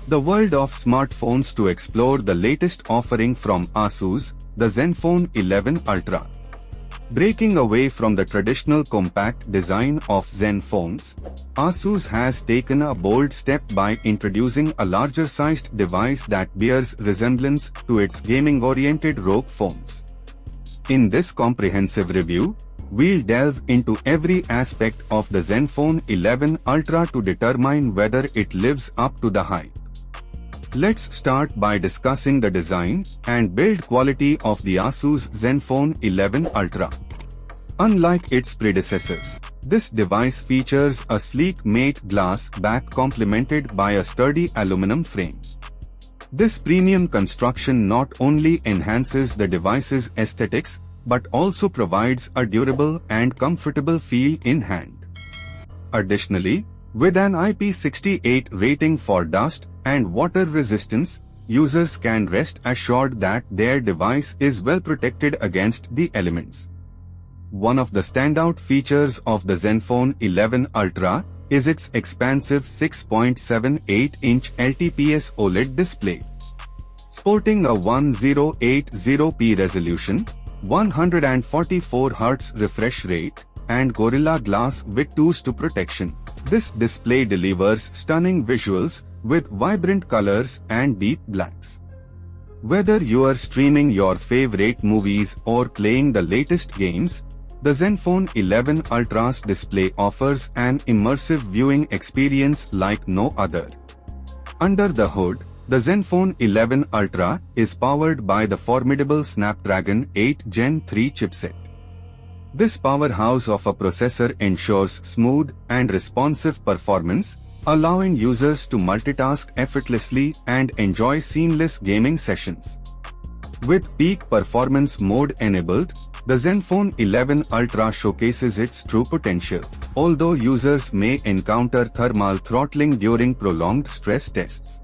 the world of smartphones to explore the latest offering from Asus, the Zenfone 11 Ultra. Breaking away from the traditional compact design of Zen phones, Asus has taken a bold step by introducing a larger-sized device that bears resemblance to its gaming-oriented ROG phones. In this comprehensive review, we'll delve into every aspect of the Zenfone 11 Ultra to determine whether it lives up to the hype. Let's start by discussing the design and build quality of the Asus Zenfone 11 Ultra. Unlike its predecessors, this device features a sleek matte glass back complemented by a sturdy aluminum frame. This premium construction not only enhances the device's aesthetics but also provides a durable and comfortable feel in hand. Additionally, with an IP68 rating for dust and water resistance, users can rest assured that their device is well protected against the elements. One of the standout features of the Zenfone 11 Ultra is its expansive 6.78-inch LTPS OLED display. Sporting a 1080p resolution, 144Hz refresh rate, and Gorilla Glass with 2 protection, this display delivers stunning visuals with vibrant colors and deep blacks. Whether you are streaming your favorite movies or playing the latest games, the Zenfone 11 Ultra's display offers an immersive viewing experience like no other. Under the hood, the Zenfone 11 Ultra is powered by the formidable Snapdragon 8 Gen 3 chipset. This powerhouse of a processor ensures smooth and responsive performance, allowing users to multitask effortlessly and enjoy seamless gaming sessions. With peak performance mode enabled, the Zenfone 11 Ultra showcases its true potential, although users may encounter thermal throttling during prolonged stress tests.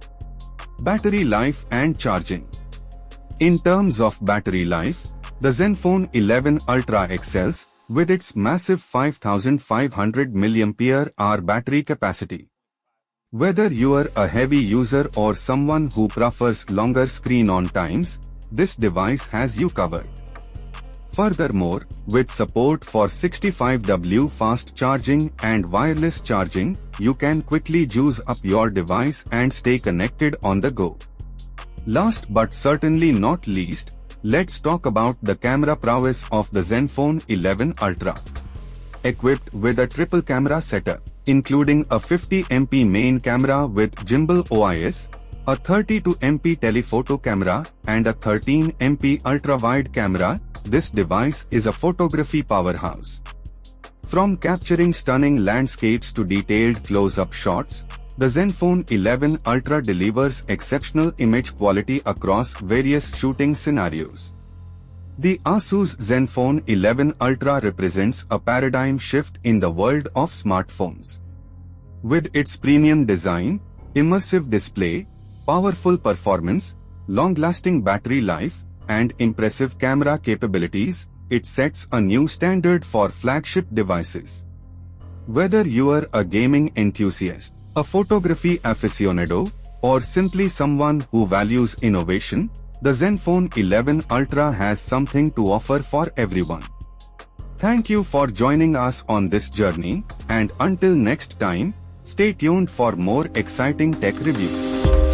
Battery life and charging. In terms of battery life, the Zenfone 11 Ultra excels with its massive 5500 mAh battery capacity. Whether you are a heavy user or someone who prefers longer screen-on times, this device has you covered. Furthermore, with support for 65W fast charging and wireless charging, you can quickly juice up your device and stay connected on the go. Last but certainly not least, let's talk about the camera prowess of the Zenfone 11 Ultra. Equipped with a triple camera setup, including a 50MP main camera with gimbal OIS, a 32MP telephoto camera, and a 13MP ultra-wide camera, this device is a photography powerhouse. From capturing stunning landscapes to detailed close-up shots, the Zenfone 11 Ultra delivers exceptional image quality across various shooting scenarios. The Asus Zenfone 11 Ultra represents a paradigm shift in the world of smartphones. With its premium design, immersive display, powerful performance, long-lasting battery life, and impressive camera capabilities, it sets a new standard for flagship devices. Whether you are a gaming enthusiast, a photography aficionado, or simply someone who values innovation, the Zenfone 11 Ultra has something to offer for everyone. Thank you for joining us on this journey, and until next time, stay tuned for more exciting tech reviews.